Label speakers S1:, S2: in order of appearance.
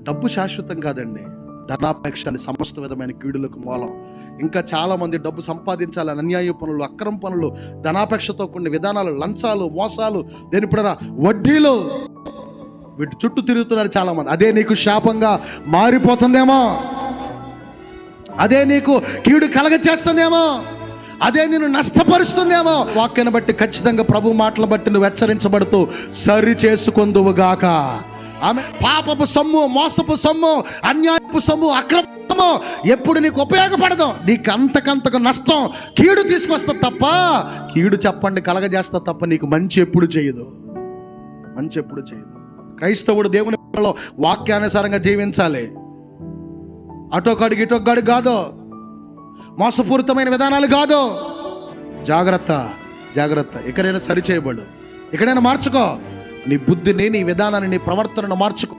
S1: డబ్బు శాశ్వతం కాదండి. ధనాపేక్ష అని సమస్త విధమైన కీడులకు మూలం. ఇంకా చాలామంది డబ్బు సంపాదించాలని అన్యాయ పనులు, అక్రమ పనులు, ధనాపేక్షతో కూడిన విధానాలు, లంచాలు, మోసాలు, దేనిపడరా వడ్డీలు, వీటి చుట్టూ తిరుగుతున్నారు చాలామంది. అదే నీకు శాపంగా మారిపోతుందేమో, అదే నీకు కీడు కలగ చేస్తుందేమో, అదే నేను నష్టపరుస్తుందేమో. వాక్యాన్ని బట్టి ఖచ్చితంగా ప్రభు మాటలు బట్టి నువ్వు హెచ్చరించబడుతూ సరి చేసుకొందువుగాక. ఆమె పాపపు సొమ్ము, మోసపు సొమ్ము, అన్యాయపు సొమ్ము, అక్రమము ఎప్పుడు నీకు ఉపయోగపడదు. నీకు అంతకంతకు నష్టం, కీడు తీసుకొస్తా తప్ప, కీడు చెప్పండి కలగజేస్తా తప్ప నీకు మంచి ఎప్పుడు చేయదు, మంచి ఎప్పుడు చేయదు. క్రైస్తవుడు దేవుని వాక్యానుసారంగా జీవించాలి. అటొకడికి ఇటొకడికి కాదు, మోసపూరితమైన విధానాలు కాదు. జాగ్రత్త, జాగ్రత్త. ఎక్కడైనా సరి చేయబడు, ఎక్కడైనా మార్చుకో. నీ బుద్ధిని, నీ విధానాన్ని, నీ ప్రవర్తనను మార్చుకో.